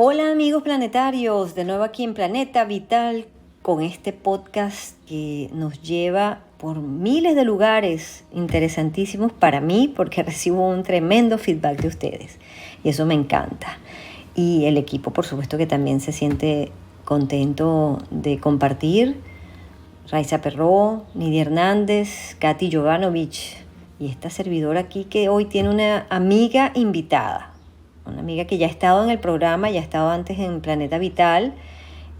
Hola amigos planetarios, de nuevo aquí en Planeta Vital con este podcast que nos lleva por miles de lugares interesantísimos para mí porque recibo un tremendo feedback de ustedes y eso me encanta. Y el equipo por supuesto que también se siente contento de compartir. Raiza Perró, Nidia Hernández, Katy Jovanovic y esta servidora aquí que hoy tiene una amiga invitada. Una amiga que ya ha estado en el programa, ya ha estado antes en Planeta Vital.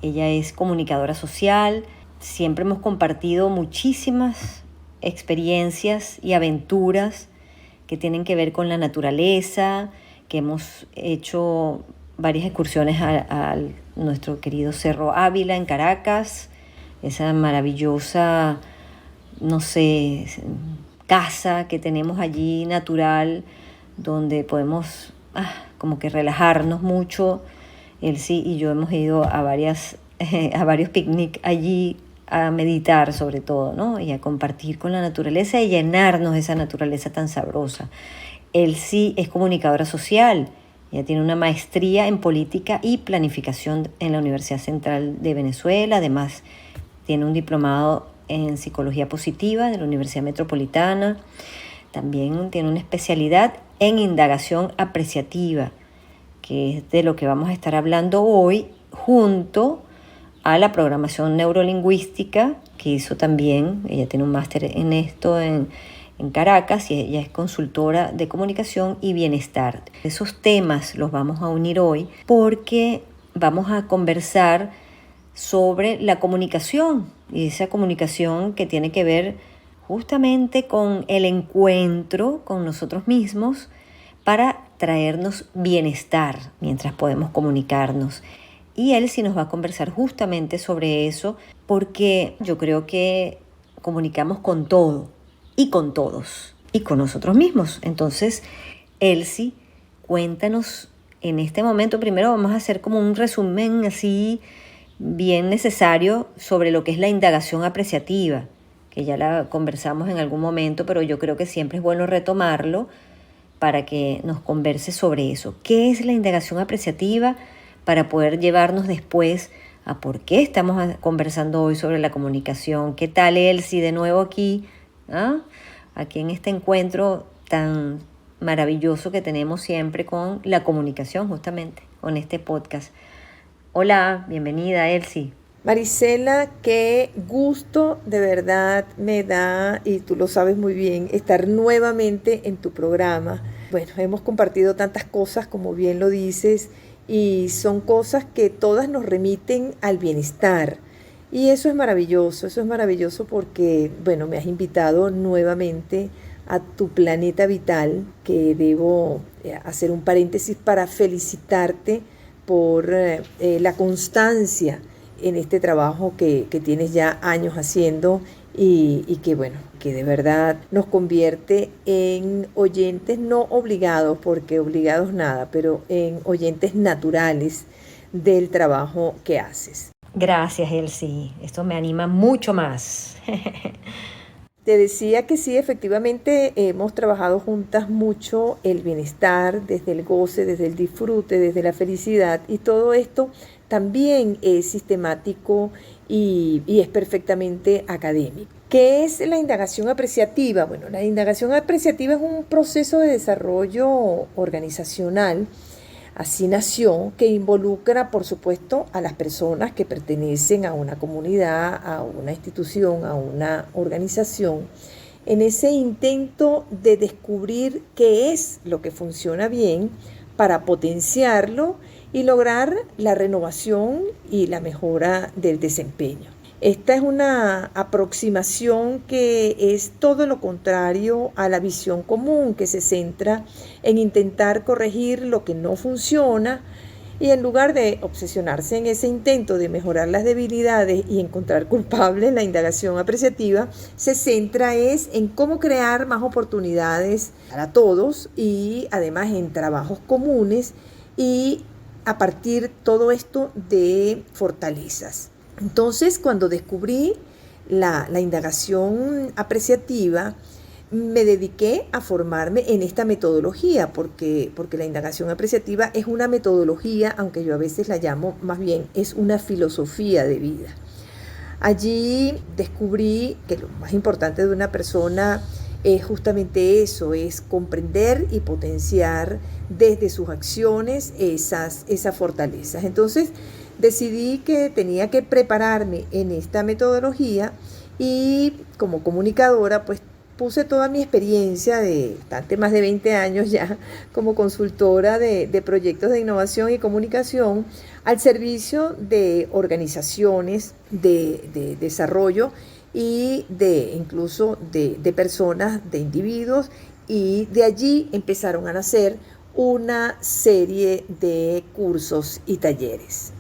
Ella es comunicadora social. Siempre hemos compartido muchísimas experiencias y aventuras que tienen que ver con la naturaleza, que hemos hecho varias excursiones a nuestro querido Cerro Ávila en Caracas, esa maravillosa, casa que tenemos allí natural, donde podemos como que relajarnos mucho. Elsie y yo hemos ido a varios picnic allí a meditar sobre todo, ¿no? Y a compartir con la naturaleza y llenarnos de esa naturaleza tan sabrosa. Elsie es comunicadora social. Ella tiene una maestría en política y planificación en la Universidad Central de Venezuela. Además, tiene un diplomado en psicología positiva de la Universidad Metropolitana. También tiene una especialidad en indagación apreciativa, que es de lo que vamos a estar hablando hoy, junto a la programación neurolingüística que hizo también. Ella tiene un máster en esto en Caracas y ella es consultora de comunicación y bienestar. Esos temas los vamos a unir hoy porque vamos a conversar sobre la comunicación y esa comunicación que tiene que ver justamente con el encuentro con nosotros mismos para traernos bienestar mientras podemos comunicarnos. Y él sí nos va a conversar justamente sobre eso, porque yo creo que comunicamos con todo y con todos y con nosotros mismos. Entonces, Elsie, cuéntanos en este momento. Primero vamos a hacer como un resumen así bien necesario sobre lo que es la indagación apreciativa, que ya la conversamos en algún momento, pero yo creo que siempre es bueno retomarlo para que nos converse sobre eso. ¿Qué es la indagación apreciativa? Para poder llevarnos después a por qué estamos conversando hoy sobre la comunicación. ¿Qué tal, Elsie, de nuevo aquí? Aquí en este encuentro tan maravilloso que tenemos siempre con la comunicación, justamente, con este podcast. Hola, bienvenida, Elsie. Marisela, qué gusto de verdad me da, y tú lo sabes muy bien, estar nuevamente en tu programa. Bueno, hemos compartido tantas cosas, como bien lo dices, y son cosas que todas nos remiten al bienestar. Y eso es maravilloso porque, bueno, me has invitado nuevamente a tu planeta vital, que debo hacer un paréntesis para felicitarte por la constancia en este trabajo que tienes ya años haciendo y que bueno, que de verdad nos convierte en oyentes no obligados, porque obligados nada, pero en oyentes naturales del trabajo que haces. Gracias, Elsie. Esto me anima mucho más. Te decía que sí, efectivamente hemos trabajado juntas mucho el bienestar, desde el goce, desde el disfrute, desde la felicidad, y todo esto también es sistemático y es perfectamente académico. ¿Qué es la indagación apreciativa? Bueno, la indagación apreciativa es un proceso de desarrollo organizacional. Así nació, que involucra, por supuesto, a las personas que pertenecen a una comunidad, a una institución, a una organización, en ese intento de descubrir qué es lo que funciona bien para potenciarlo y lograr la renovación y la mejora del desempeño. Esta es una aproximación que es todo lo contrario a la visión común, que se centra en intentar corregir lo que no funciona y en lugar de obsesionarse en ese intento de mejorar las debilidades y encontrar culpables, la indagación apreciativa se centra en cómo crear más oportunidades para todos y además en trabajos comunes y a partir todo esto de fortalezas. Entonces, cuando descubrí la indagación apreciativa, me dediqué a formarme en esta metodología, porque la indagación apreciativa es una metodología, aunque yo a veces la llamo más bien, es una filosofía de vida. Allí descubrí que lo más importante de una persona es justamente eso, es comprender y potenciar desde sus acciones esas fortalezas. Entonces decidí que tenía que prepararme en esta metodología y como comunicadora pues puse toda mi experiencia de bastante más de 20 años ya como consultora de proyectos de innovación y comunicación al servicio de organizaciones de desarrollo y incluso de personas, de individuos, y de allí empezaron a nacer una serie de cursos y talleres.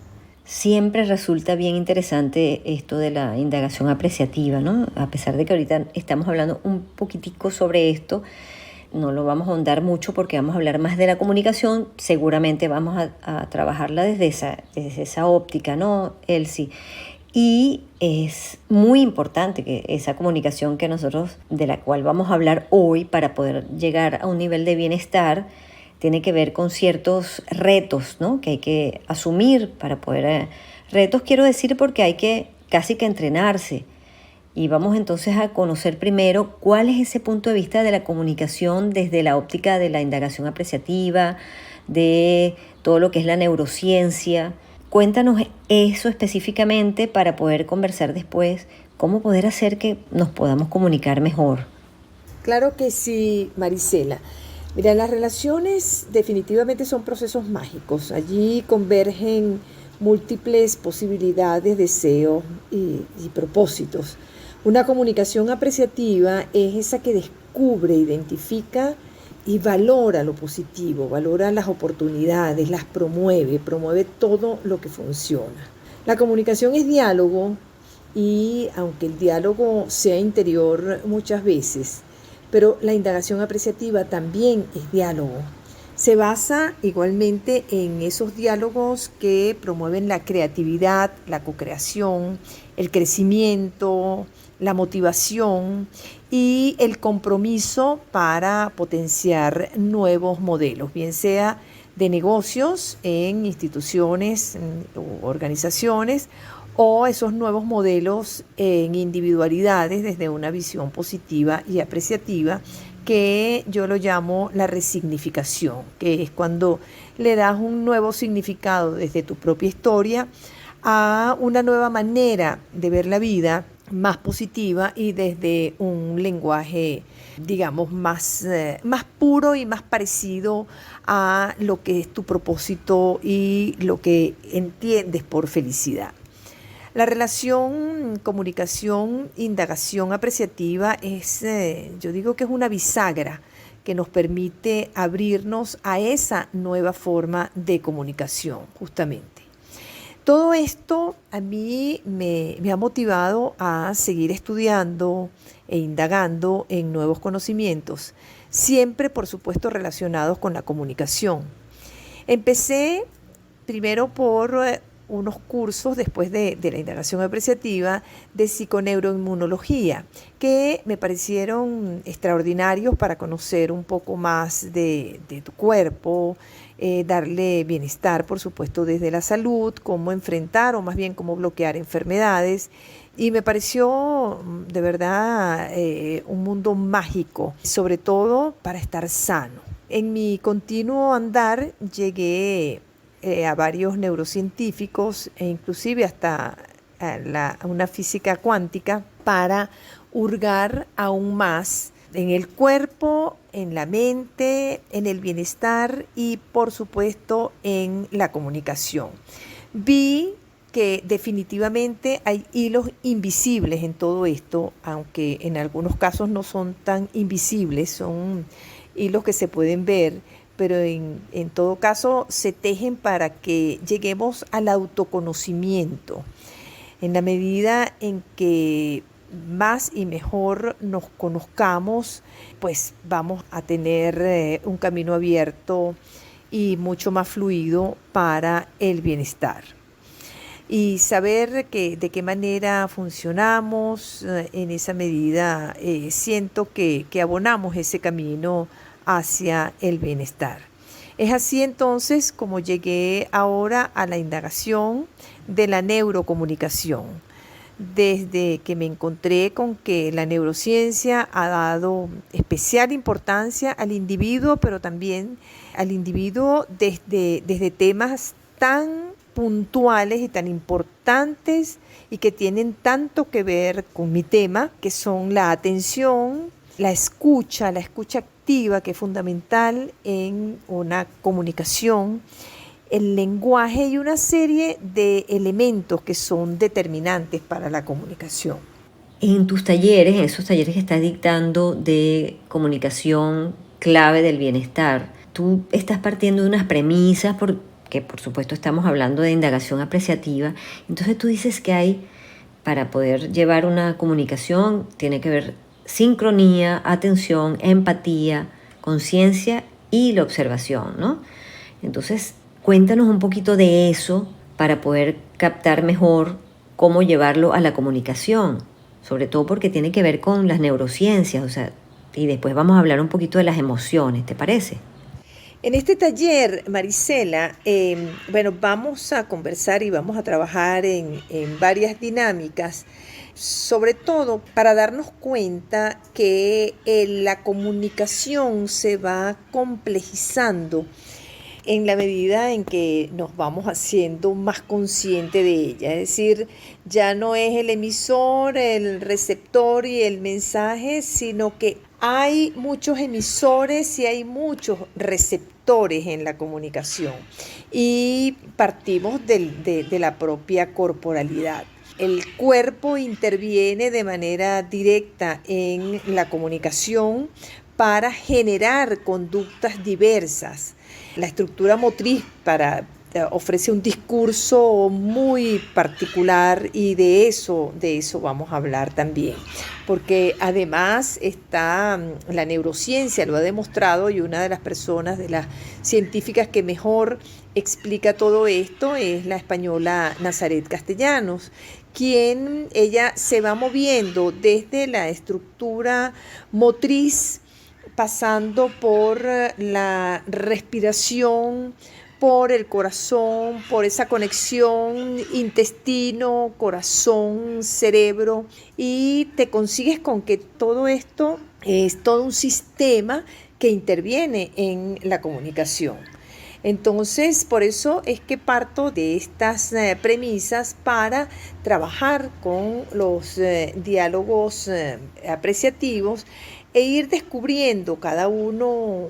Siempre resulta bien interesante esto de la indagación apreciativa, ¿no? A pesar de que ahorita estamos hablando un poquitico sobre esto, no lo vamos a ahondar mucho porque vamos a hablar más de la comunicación. Seguramente vamos a trabajarla desde esa óptica, ¿no, Elsie? Y es muy importante que esa comunicación que nosotros, de la cual vamos a hablar hoy para poder llegar a un nivel de bienestar, tiene que ver con ciertos retos, ¿no? Que hay que asumir para poder... retos quiero decir porque hay que casi que entrenarse. Y vamos entonces a conocer primero cuál es ese punto de vista de la comunicación desde la óptica de la indagación apreciativa, de todo lo que es la neurociencia. Cuéntanos eso específicamente para poder conversar después, cómo poder hacer que nos podamos comunicar mejor. Claro que sí, Marisela. Mira, las relaciones definitivamente son procesos mágicos. Allí convergen múltiples posibilidades, deseos y propósitos. Una comunicación apreciativa es esa que descubre, identifica y valora lo positivo, valora las oportunidades, las promueve todo lo que funciona. La comunicación es diálogo y aunque el diálogo sea interior muchas veces, pero la indagación apreciativa también es diálogo. Se basa igualmente en esos diálogos que promueven la creatividad, la co-creación, el crecimiento, la motivación y el compromiso para potenciar nuevos modelos, bien sea de negocios en instituciones o organizaciones, o esos nuevos modelos en individualidades desde una visión positiva y apreciativa, que yo lo llamo la resignificación, que es cuando le das un nuevo significado desde tu propia historia a una nueva manera de ver la vida más positiva y desde un lenguaje, digamos, más puro y más parecido a lo que es tu propósito y lo que entiendes por felicidad. La relación comunicación, indagación apreciativa es, yo digo que es una bisagra que nos permite abrirnos a esa nueva forma de comunicación, justamente. Todo esto a mí me ha motivado a seguir estudiando e indagando en nuevos conocimientos, siempre, por supuesto, relacionados con la comunicación. Empecé primero por unos cursos después de la indagación apreciativa de psiconeuroinmunología, que me parecieron extraordinarios para conocer un poco más de tu cuerpo, darle bienestar, por supuesto, desde la salud, cómo enfrentar o más bien cómo bloquear enfermedades. Y me pareció de verdad un mundo mágico, sobre todo para estar sano. En mi continuo andar llegué a varios neurocientíficos e inclusive hasta a una física cuántica para hurgar aún más en el cuerpo, en la mente, en el bienestar y por supuesto en la comunicación. Vi que definitivamente hay hilos invisibles en todo esto, aunque en algunos casos no son tan invisibles, son hilos que se pueden ver, pero en todo caso se tejen para que lleguemos al autoconocimiento. En la medida en que más y mejor nos conozcamos, pues vamos a tener un camino abierto y mucho más fluido para el bienestar. y saber de qué manera funcionamos. En esa medida siento que abonamos ese camino hacia el bienestar. Es así entonces como llegué ahora a la indagación de la neurocomunicación, desde que me encontré con que la neurociencia ha dado especial importancia al individuo, pero también al individuo desde temas tan puntuales y tan importantes y que tienen tanto que ver con mi tema, que son la atención, la escucha activa, que es fundamental en una comunicación, el lenguaje y una serie de elementos que son determinantes para la comunicación. En tus talleres, en esos talleres que estás dictando de comunicación clave del bienestar, tú estás partiendo de unas premisas, porque por supuesto estamos hablando de indagación apreciativa. Entonces tú dices que para poder llevar una comunicación, tiene que ver sincronía, atención, empatía, conciencia y la observación, ¿no? Entonces, cuéntanos un poquito de eso para poder captar mejor cómo llevarlo a la comunicación, sobre todo porque tiene que ver con las neurociencias, o sea, y después vamos a hablar un poquito de las emociones, ¿te parece? En este taller, Marisela, vamos a conversar y vamos a trabajar en varias dinámicas, sobre todo para darnos cuenta que la comunicación se va complejizando en la medida en que nos vamos haciendo más conscientes de ella. Es decir, ya no es el emisor, el receptor y el mensaje, sino que hay muchos emisores y hay muchos receptores en la comunicación. Y partimos de la propia corporalidad. El cuerpo interviene de manera directa en la comunicación para generar conductas diversas. La estructura motriz ofrece un discurso muy particular y de eso vamos a hablar también, porque además está la neurociencia, lo ha demostrado, y una de las personas, de las científicas que mejor explica todo esto es la española Nazaret Castellanos, quien ella se va moviendo desde la estructura motriz, pasando por la respiración, por el corazón, por esa conexión intestino, corazón, cerebro, y te consigues con que todo esto es todo un sistema que interviene en la comunicación. Entonces, por eso es que parto de estas premisas para trabajar con los diálogos apreciativos e ir descubriendo cada uno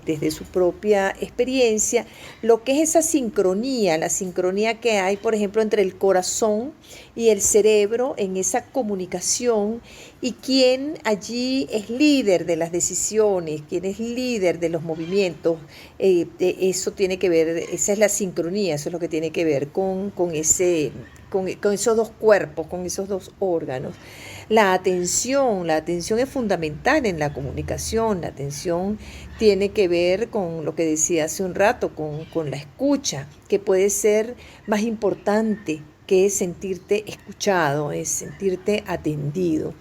desde su propia experiencia lo que es esa sincronía, la sincronía que hay, por ejemplo, entre el corazón y el cerebro en esa comunicación, y quién allí es líder de las decisiones, quién es líder de los movimientos. Eso tiene que ver, esa es la sincronía, eso es lo que tiene que ver con esos dos cuerpos, con esos dos órganos. La atención es fundamental en la comunicación. La atención tiene que ver con lo que decía hace un rato, con la escucha, que puede ser más importante que es sentirte escuchado, es sentirte atendido.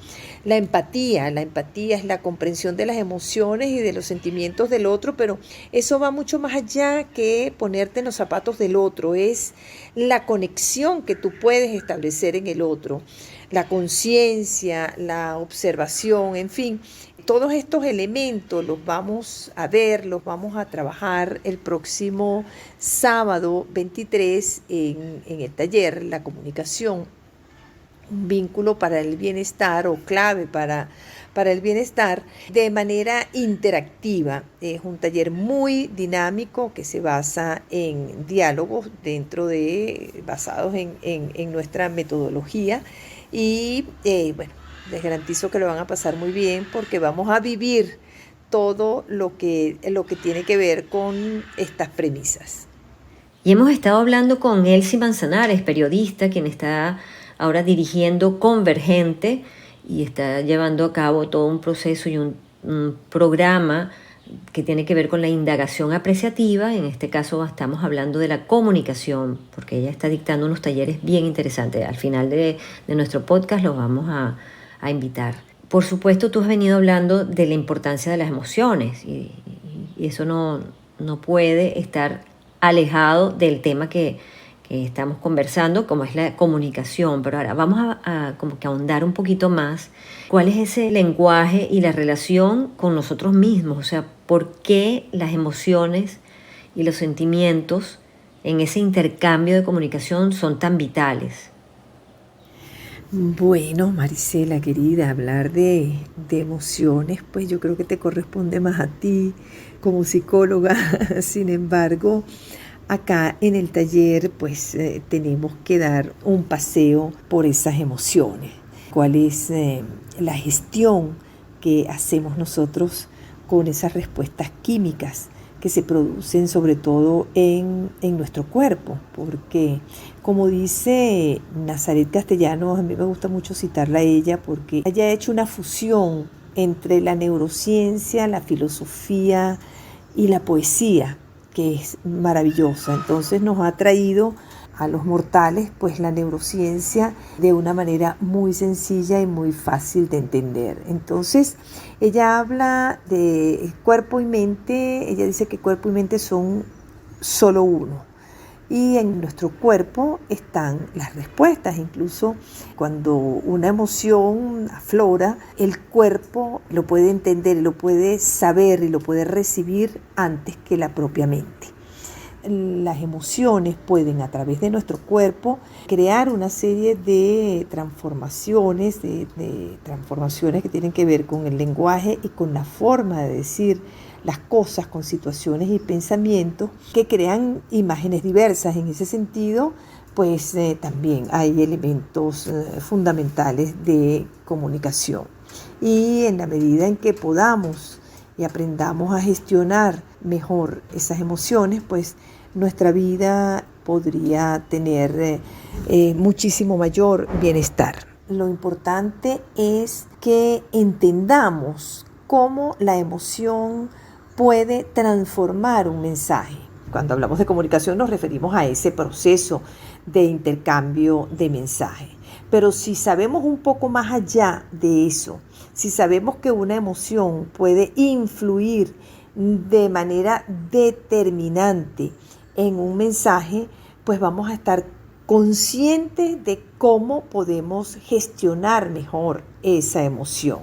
La empatía es la comprensión de las emociones y de los sentimientos del otro, pero eso va mucho más allá que ponerte en los zapatos del otro, es la conexión que tú puedes establecer en el otro, la conciencia, la observación, en fin. Todos estos elementos los vamos a ver, los vamos a trabajar el próximo sábado 23 en el taller La Comunicación, un vínculo para el bienestar o clave para el bienestar, de manera interactiva. Es un taller muy dinámico que se basa en diálogos basados en nuestra metodología, y les garantizo que lo van a pasar muy bien porque vamos a vivir todo lo que tiene que ver con estas premisas. Y hemos estado hablando con Elsie Manzanares, periodista, quien está ahora dirigiendo Convergente y está llevando a cabo todo un proceso y un programa que tiene que ver con la indagación apreciativa. En este caso estamos hablando de la comunicación, porque ella está dictando unos talleres bien interesantes. Al final de nuestro podcast los vamos a invitar. Por supuesto, tú has venido hablando de la importancia de las emociones y eso no puede estar alejado del tema que estamos conversando, como es la comunicación. Pero ahora vamos a como que ahondar un poquito más. ¿Cuál es ese lenguaje y la relación con nosotros mismos? O sea, ¿por qué las emociones y los sentimientos en ese intercambio de comunicación son tan vitales? Bueno, Marisela, querida, hablar de emociones, pues yo creo que te corresponde más a ti como psicóloga. Sin embargo, acá en el taller, pues tenemos que dar un paseo por esas emociones. ¿Cuál es la gestión que hacemos nosotros con esas respuestas químicas que se producen sobre todo en nuestro cuerpo? Porque, como dice Nazaret Castellanos, a mí me gusta mucho citarla a ella porque ella ha hecho una fusión entre la neurociencia, la filosofía y la poesía, que es maravillosa. Entonces nos ha traído a los mortales pues la neurociencia de una manera muy sencilla y muy fácil de entender. Entonces ella habla de cuerpo y mente. Ella dice que cuerpo y mente son solo uno, y en nuestro cuerpo están las respuestas. Incluso cuando una emoción aflora, el cuerpo lo puede entender, lo puede saber y lo puede recibir antes que la propia mente. Las emociones pueden, a través de nuestro cuerpo, crear una serie de transformaciones, de transformaciones que tienen que ver con el lenguaje y con la forma de decir las cosas, con situaciones y pensamientos que crean imágenes diversas. En ese sentido, pues también hay elementos fundamentales de comunicación. Y en la medida en que podamos y aprendamos a gestionar mejor esas emociones, pues nuestra vida podría tener muchísimo mayor bienestar. Lo importante es que entendamos cómo la emoción puede transformar un mensaje. Cuando hablamos de comunicación nos referimos a ese proceso de intercambio de mensaje. Pero si sabemos un poco más allá de eso, si sabemos que una emoción puede influir de manera determinante en un mensaje, pues vamos a estar conscientes de cómo podemos gestionar mejor esa emoción.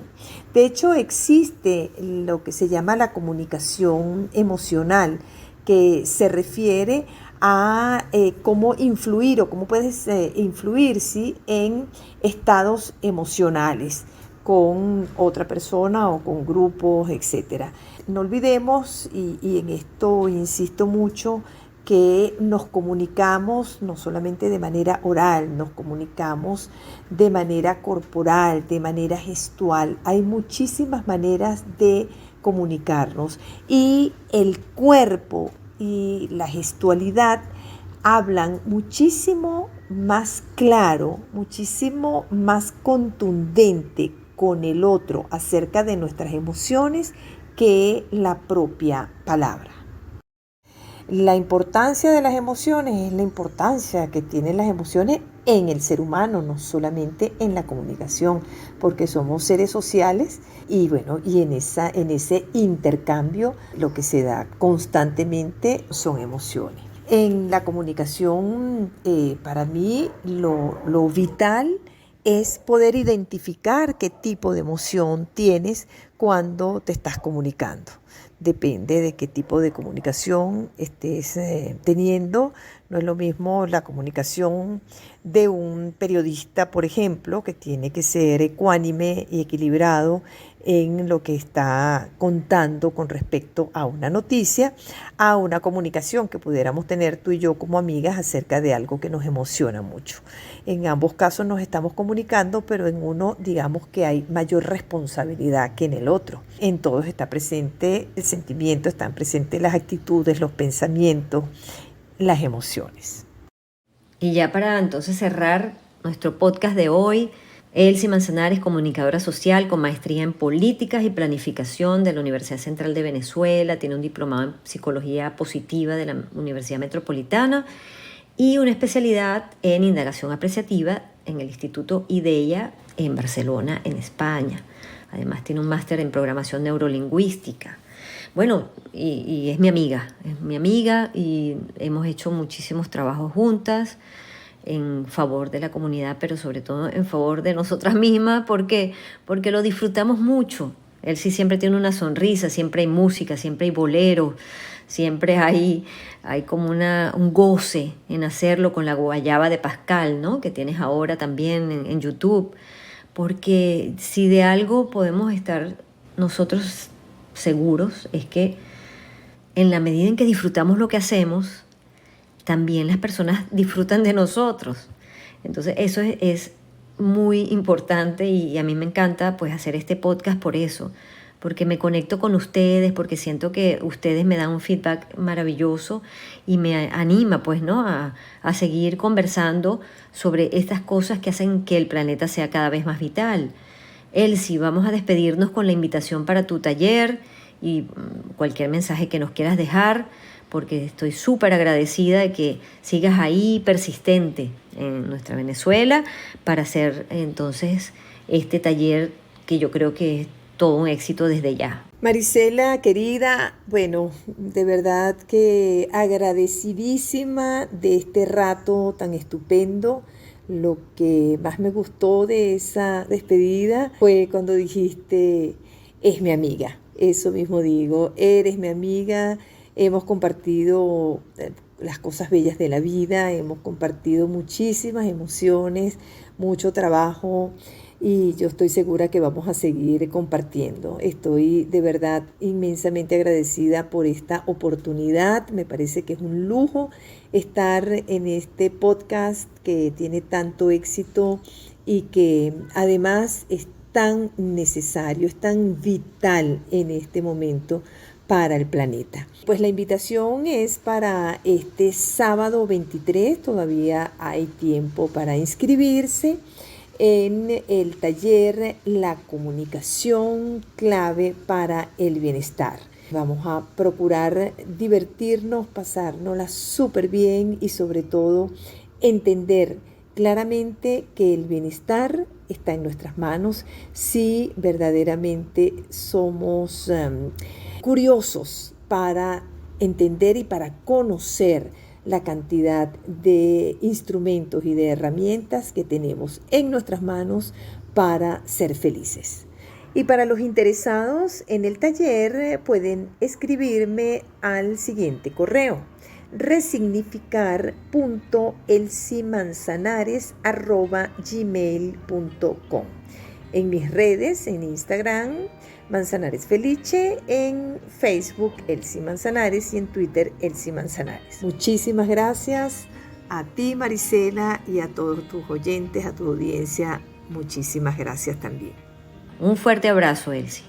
De hecho, existe lo que se llama la comunicación emocional, que se refiere a cómo influir o cómo puedes influir, ¿sí?, en estados emocionales con otra persona o con grupos, etc. No olvidemos, y en esto insisto mucho, que nos comunicamos no solamente de manera oral, nos comunicamos de manera corporal, de manera gestual. Hay muchísimas maneras de comunicarnos y el cuerpo y la gestualidad hablan muchísimo más claro, muchísimo más contundente con el otro acerca de nuestras emociones que la propia palabra. La importancia de las emociones es la importancia que tienen las emociones en el ser humano, no solamente en la comunicación, porque somos seres sociales y bueno, y en ese intercambio lo que se da constantemente son emociones. En la comunicación, para mí, lo vital es poder identificar qué tipo de emoción tienes cuando te estás comunicando. Depende de qué tipo de comunicación estés teniendo. No es lo mismo la comunicación de un periodista, por ejemplo, que tiene que ser ecuánime y equilibrado en lo que está contando con respecto a una noticia, a una comunicación que pudiéramos tener tú y yo como amigas acerca de algo que nos emociona mucho. En ambos casos nos estamos comunicando, pero en uno digamos que hay mayor responsabilidad que en el otro. En todos está presente el sentimiento, están presentes las actitudes, los pensamientos, las emociones. Y ya para entonces cerrar nuestro podcast de hoy, Elsie Manzanares, comunicadora social con maestría en políticas y planificación de la Universidad Central de Venezuela, tiene un diplomado en psicología positiva de la Universidad Metropolitana y una especialidad en indagación apreciativa en el Instituto IDEA en Barcelona, en España. Además tiene un máster en programación neurolingüística. Bueno, y es mi amiga y hemos hecho muchísimos trabajos juntas en favor de la comunidad, pero sobre todo en favor de nosotras mismas, porque lo disfrutamos mucho. Él sí siempre tiene una sonrisa, siempre hay música, siempre hay boleros, siempre hay como un goce en hacerlo con la guayaba de Pascal, ¿no? Que tienes ahora también en YouTube, porque si de algo podemos estar nosotros seguros es que en la medida en que disfrutamos lo que hacemos, también las personas disfrutan de nosotros. Entonces eso es muy importante y a mí me encanta pues hacer este podcast por eso, porque me conecto con ustedes, porque siento que ustedes me dan un feedback maravilloso y me anima pues, ¿no? a seguir conversando sobre estas cosas que hacen que el planeta sea cada vez más vital. Elsie, vamos a despedirnos con la invitación para tu taller y cualquier mensaje que nos quieras dejar, porque estoy súper agradecida de que sigas ahí persistente en nuestra Venezuela para hacer entonces este taller que yo creo que es todo un éxito desde ya. Marisela, querida, bueno, de verdad que agradecidísima de este rato tan estupendo. Lo que más me gustó de esa despedida fue cuando dijiste, es mi amiga. Eso mismo digo, eres mi amiga. Hemos compartido las cosas bellas de la vida, hemos compartido muchísimas emociones, mucho trabajo y yo estoy segura que vamos a seguir compartiendo. Estoy de verdad inmensamente agradecida por esta oportunidad. Me parece que es un lujo estar en este podcast que tiene tanto éxito y que además es tan necesario, es tan vital en este momento para el planeta. Pues la invitación es para este sábado 23, todavía hay tiempo para inscribirse en el taller La comunicación clave para el bienestar. Vamos a procurar divertirnos, pasárnosla súper bien y sobre todo entender claramente que el bienestar está en nuestras manos si verdaderamente somos curiosos para entender y para conocer la cantidad de instrumentos y de herramientas que tenemos en nuestras manos para ser felices. Y para los interesados en el taller pueden escribirme al siguiente correo: resignificar.elsimanzanares@gmail.com. En mis redes, en Instagram, Manzanares Felice, en Facebook, Elsie Manzanares y en Twitter, Elsie Manzanares. Muchísimas gracias a ti, Marisela, y a todos tus oyentes, a tu audiencia. Muchísimas gracias también. Un fuerte abrazo, Elsie.